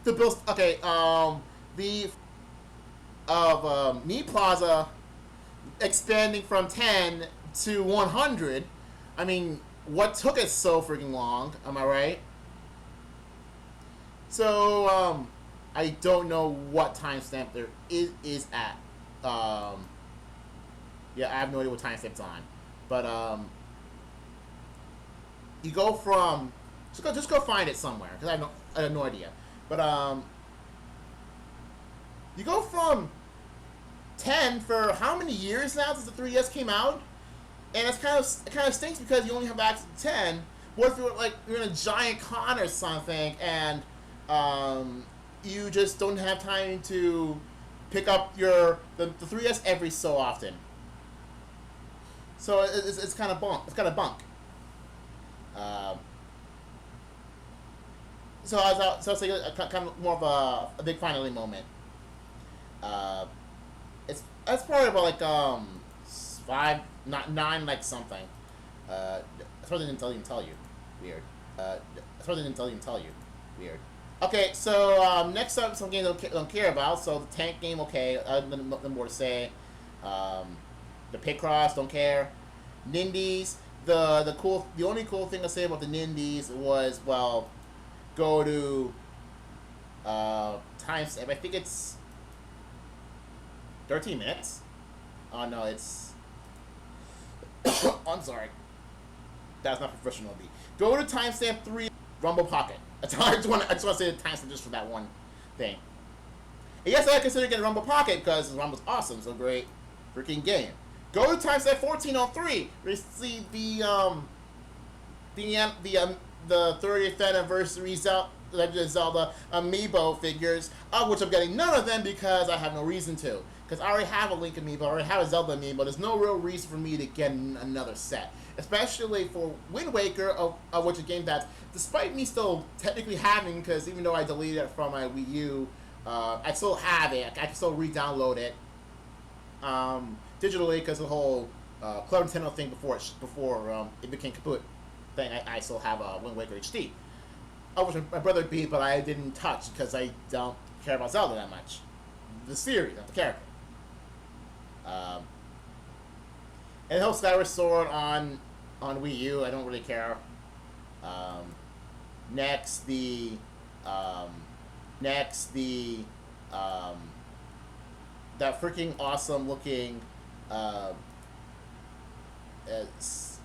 The Bills. Okay. The Knee Plaza expanding from 10 to 100. I mean, what took it so freaking long? Am I right? So, I don't know what timestamp there is at. Yeah, I have no idea what timestamp's on. But, you go from... Just go find it somewhere, because I have no idea. But, you go from 10 for how many years now since the 3DS came out? And it kind of stinks because you only have access to 10. What if you're in a giant con or something, and you just don't have time to pick up the 3DS every so often? So it's kind of bunk. It's kind of bunk. So I was saying kind of more of a big finally moment. It's probably about like 5, not 9, like something. I suppose they didn't even tell you. Weird. I suppose they didn't even tell you. Weird. Okay, so next up, some games I don't care about. So the tank game, okay. Nothing more to say. The Picross, don't care. Nindies. The only cool thing to say about the Nindies was, well, go to timestamp. I think it's 13 minutes. Oh no, it's. I'm sorry. That's not professional of me. Go to timestamp 3, Rumble Pocket. I just want to say the timestamp just for that one thing. And yes, I consider getting Rumble Pocket because Rumble's awesome, so great. freaking game. Go to timestamp 1403. Receive the 30th anniversary Legend of Zelda amiibo figures, of which I'm getting none of them because I have no reason to. Because I already have a Link amiibo, I already have a Zelda amiibo. There's no real reason for me to get another set. Especially for Wind Waker, of which a game that, despite me still technically having, because even though I deleted it from my Wii U, I still have it. I can still re-download it digitally because the whole Club Nintendo thing before it became kaput thing. I still have a Wind Waker HD. I wish my brother beat, but I didn't touch because I don't care about Zelda that much. The series, not the character. And the whole Skyward Sword on Wii U, I don't really care. Next, that freaking awesome looking it's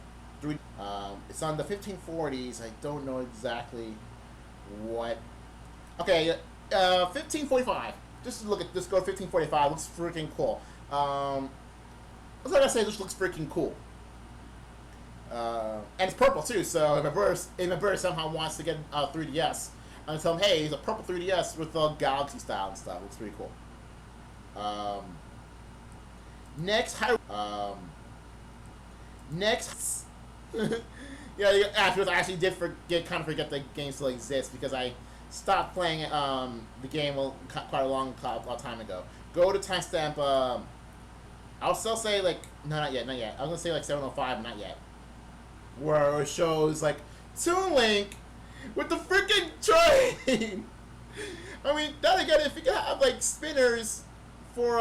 on the 1540s. I don't know exactly what. Okay, 1545. Just go to 1545. Looks freaking cool. What's I gotta say? This looks freaking cool. And it's purple too. So if my brother somehow wants to get a 3DS, I'm gonna tell him, hey, it's a purple 3DS with the Galaxy style and stuff. Looks pretty cool. Next. Yeah, afterwards I actually did kind of forget the game still exists because I stopped playing the game quite a long time ago. Go to timestamp. I'll still say like not yet. I was gonna say like 705, not yet. Where it shows like Toon Link with the freaking train. I mean, then again, if you can have like spinners for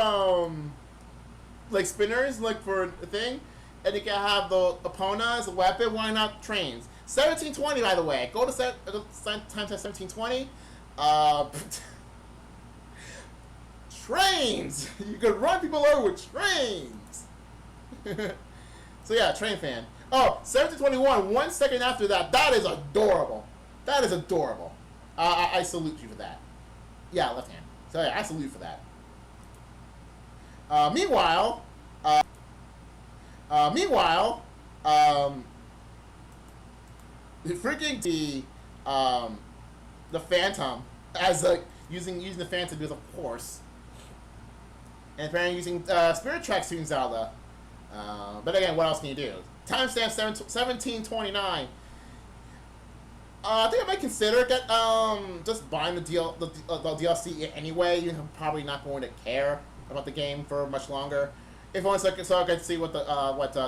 for a thing, and you can have the Epona as a weapon, why not trains? 1720, by the way. Go to timestamp 1720. Trains! You could run people over with trains! So yeah, train fan. Oh, 1721, 1 second after that. That is adorable. That is adorable. I salute you for that. Yeah, left hand. So yeah, I salute you for that. Meanwhile, freaking the Phantom as using the Phantom because of course, and apparently using Spirit Tracks using Zelda. But again, what else can you do? Timestamp 1729. I think I might consider just buying the DLC anyway. You're probably not going to care about the game for much longer. If only so I can see what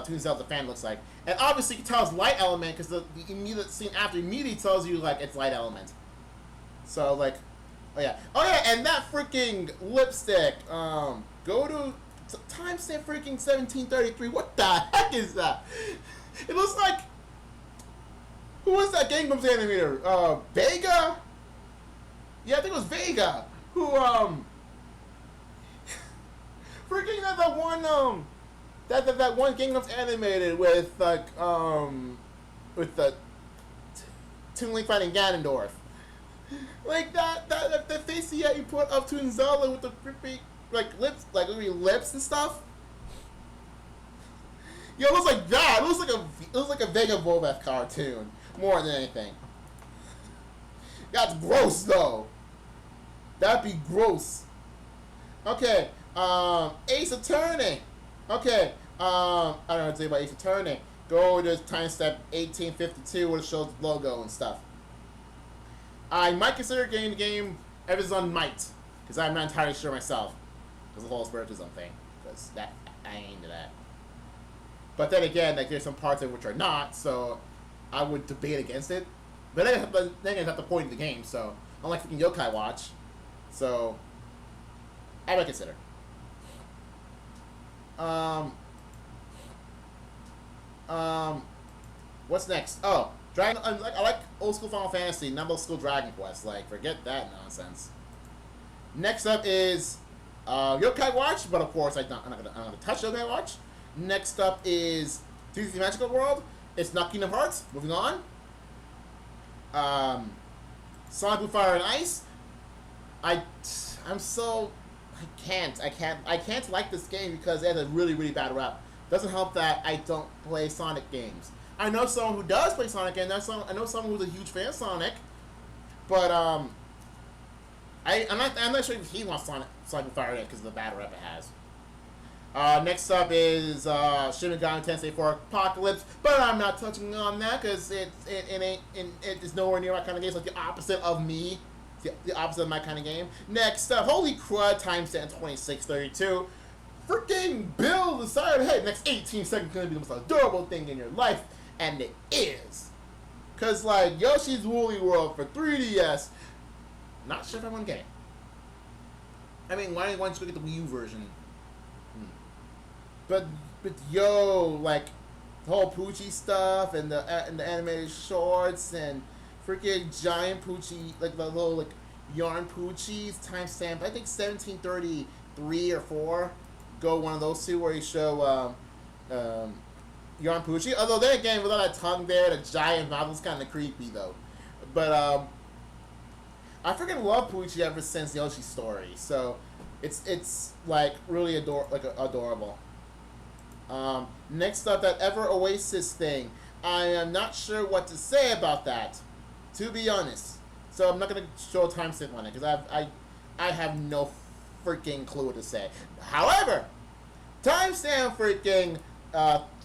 Toon Zelda fan looks like. And obviously you can tell it's light element because the immediate scene after immediately tells you like it's light element. So like, oh yeah, and that freaking lipstick. Go to timestamp freaking 1733. What the heck is that? It looks like, who was that Game Grumps animator? Vega? Yeah, I think it was Vega. Who freaking that one that one Game Grumps animated with like with the Toon Link fighting Ganondorf. Like that face you put up Toon Zelda with the creepy like lips, like lips and stuff. Yo, it looks like that. It looks like a Vega Volvath cartoon more than anything. That's gross though. That'd be gross. Okay, Ace Attorney. Okay, I don't know what to say about Ace Attorney. Go to timestamp 1852 where it shows the logo and stuff. I might consider getting the game emphasis on might, because I'm not entirely sure myself. Because the whole spiritism thing, because that I ain't into that. But then again, like there's some parts of it which are not, so I would debate against it. But then it's not the point of the game, so unlike freaking Yokai Watch, so I might consider. What's next? Oh, Dragon. I like old school Final Fantasy, not old school Dragon Quest. Like, forget that nonsense. Next up is Yokai Watch, but of course I'm not gonna touch Yokai Watch. Next up is 3D Magical World. It's not Kingdom Hearts. Moving on. Sonic Blue Fire and Ice. I'm so I can't like this game because it has a really, really bad rap. Doesn't help that I don't play Sonic games. I know someone who does play Sonic games. I know someone who's a huge fan of Sonic, but I'm not sure if he wants Sonic Fire yet because of the bad rap it has. Next up is Shin Megami Tensei 4 Apocalypse, but I'm not touching on that because it is nowhere near my kind of game. It's like the opposite of me, the opposite of my kind of game. Next up, holy crud, timestamp 2632. Freaking Bill decided, hey, next 18 seconds is gonna be the most adorable thing in your life, and it is. Cause like Yoshi's Woolly World for 3DS, not sure if I want to get it. I mean, why don't you go get the Wii U version? But yo, like the whole Poochie stuff and the animated shorts and freaking giant Poochie, like the little like yarn Poochies, timestamp I think 1733 or 4. Go one of those two where you show yarn Poochie. Although then again, with all that tongue there, the giant mouth was kind of creepy though. But I freaking love Poochie ever since Yoshi's Story. So it's like really adorable. Next up, that Ever Oasis thing. I am not sure what to say about that, to be honest. So I'm not gonna show a timestamp on it because I have no freaking clue what to say. However, timestamp freaking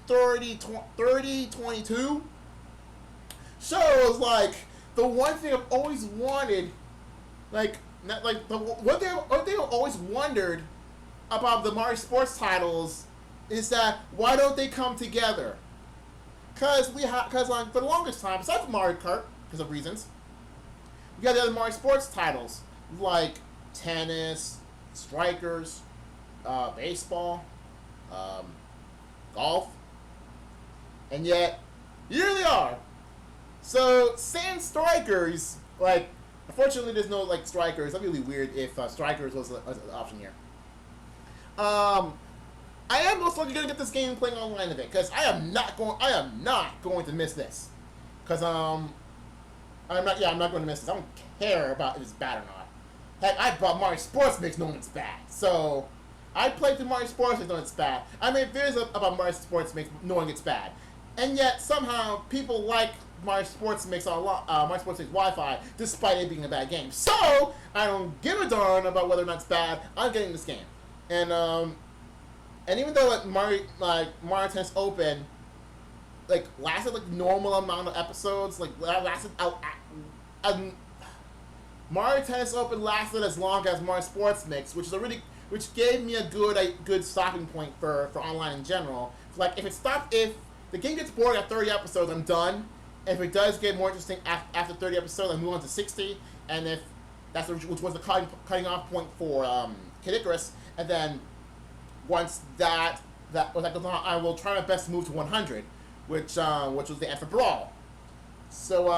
3022 shows like the one thing I've always wanted, like what they always wondered about the Mario Sports titles. Is that why don't they come together? Cause for the longest time, besides Mario Kart, because of reasons, we got the other Mario Sports titles like tennis, strikers, baseball, golf, and yet here they are. So Sand Strikers, like, unfortunately, there's no like strikers. That'd be really weird if strikers was an option here. I am most likely gonna get this game playing online of it because I am not going to miss this. Cause I'm not going to miss this. I don't care about if it's bad or not. Heck, I bought Mario Sports Mix knowing it's bad. So I played through Mario Sports Mix knowing it's bad. I made videos about Mario Sports Mix knowing it's bad. And yet somehow people like Mario Sports Mix on Mario Sports Mix Wi-Fi despite it being a bad game. So I don't give a darn about whether or not it's bad. I'm getting this game. And even though like Mario Tennis Open like lasted like normal amount of episodes, like lasted Mario Tennis Open lasted as long as Mario Sports Mix, which gave me a good stopping point for online in general. Like if the game gets boring at 30 episodes, I'm done. If it does get more interesting after 30 episodes, I move on to 60. And if that's which was the cutting off point for Kid Icarus, and then once that goes on, I will try my best to move to 100, which was the end for Brawl. So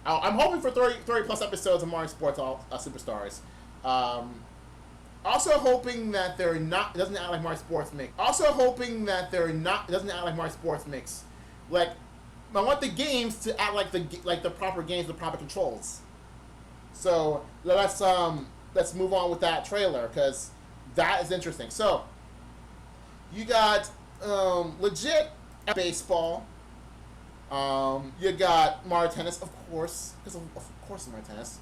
I'm hoping for 30 plus episodes of Mario Sports Superstars. Also hoping that it doesn't act like Mario Sports Mix. Like I want the games to act like the proper games, the proper controls. So let's move on with that trailer because that is interesting. So you got legit baseball. You got Mario Tennis, of course, because of course Mario Tennis.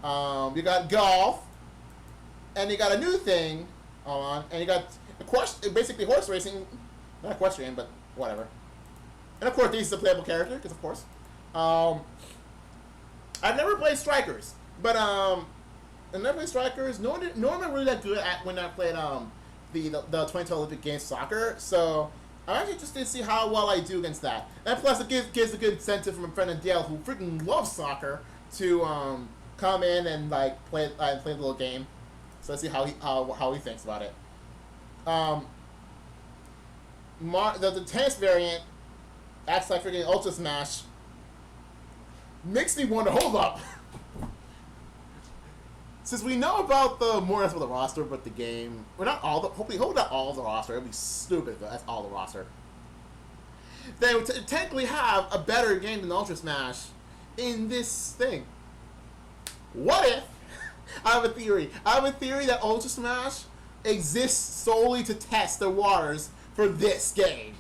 You got golf, and you got a new thing on, and you got basically horse racing, not equestrian, but whatever. And of course, this is a playable character, because of course. I've never played Strikers, but I never played Strikers. Nor am I really that good at when I played the 2012 Olympic Games soccer. So I'm actually interested to see how well I do against that. And plus, it gives a good incentive from a friend of Dale who freaking loves soccer to come in and like play a little game. So let's see how he thinks about it. The tennis variant acts like freaking Ultra Smash. Makes me wonder. Hold up. Since we know about more or less of the roster, but the game, hopefully not all of the roster. It'd be stupid if that's all the roster. They would technically have a better game than Ultra Smash in this thing. What if I have a theory. I have a theory that Ultra Smash exists solely to test the waters for this game.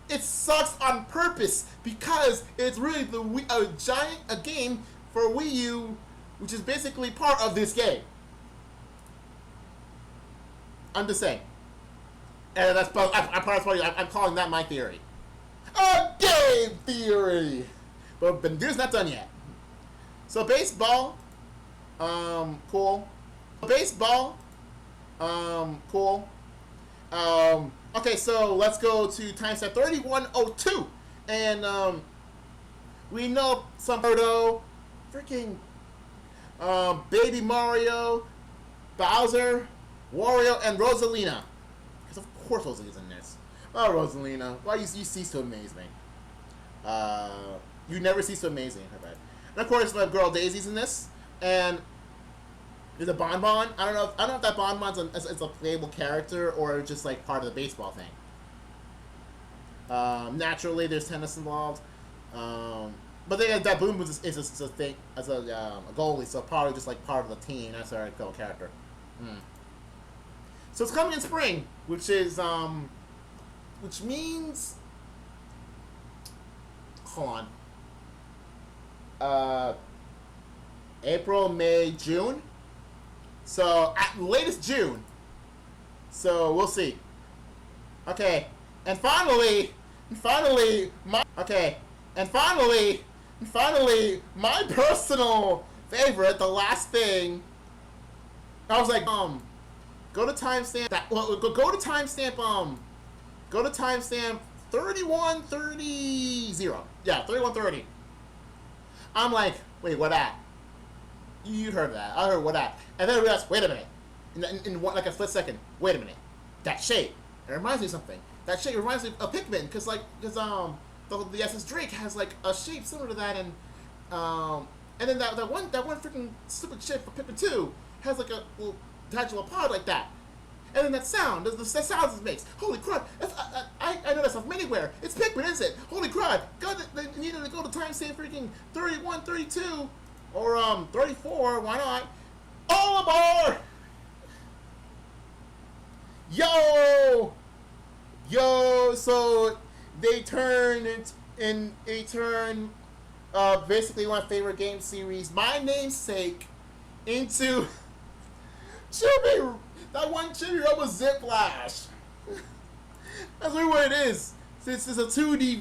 It sucks on purpose because it's really a game for Wii U, which is basically part of this game. I'm just saying. And I'm calling that my theory. A game theory! But Bendir's not done yet. So baseball, cool. Baseball, cool. Okay, so let's go to timestamp 3102. And we know some freaking Baby Mario, Bowser, Wario, and Rosalina. Because of course Rosalina's in this. Oh, Rosalina. Why you cease to amaze me. You never cease to amaze me. And of course, my girl Daisy's in this. And there's a Bonbon. I don't know if that Bonbon's is a playable character or just like part of the baseball thing. Naturally, there's tennis involved. But that Boom is a thing as a goalie, so probably just like part of the team. That's our character. So it's coming in spring, which means, hold on, April, May, June. So at latest June. So we'll see. Okay, and finally, my personal favorite, the last thing. I was like, go to timestamp 3130. Yeah, 3130. I'm like, wait, what at? You heard that. I heard what at. And then I realized, wait a minute. In one, like a split second, wait a minute. That shape. It reminds me of something. That shape reminds me of Pikmin, because the SS Drake has like a shape similar to that, and then that one freaking stupid shape for Pikmin 2 has like a little tactical pod like that. And then that sound, the sounds it makes. Holy crap! I know that stuff from anywhere. It's Pikmin, isn't it? Holy crap! They needed to go to timestamp freaking 31, 32, or 34. Why not? All aboard! Yo! So they turn basically one of my favorite game series, My Namesake, into Chibi. That one Chibi Robo Zip Flash. That's really what it is. Since it's a 2D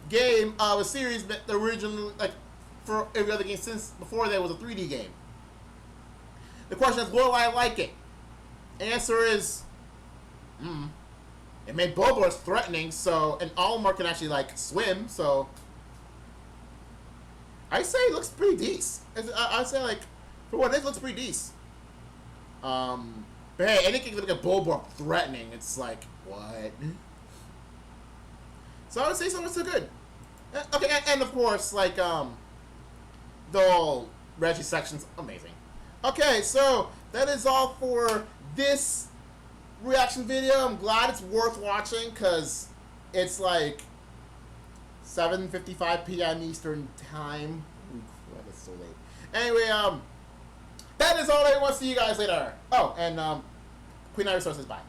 game of a series that originally, like, for every other game since before there was a 3D game. The question is, will I like it? Answer is, it made Bulbasaur threatening, so, and Olimar can actually like swim, so I say it looks pretty decent. I'd say, like, for what it is, it looks pretty decent. But hey, anything like a Bulbasaur threatening, it's like, what? So I would say something's so good. Okay, and of course, like, the whole Reggie section's amazing. Okay, so that is all for this reaction video. I'm glad it's worth watching, because it's like 7:55 p.m. Eastern time. Ooh, that is so late. Anyway, that is all I want to see you guys later. Oh, and Queen Eye Resources, bye.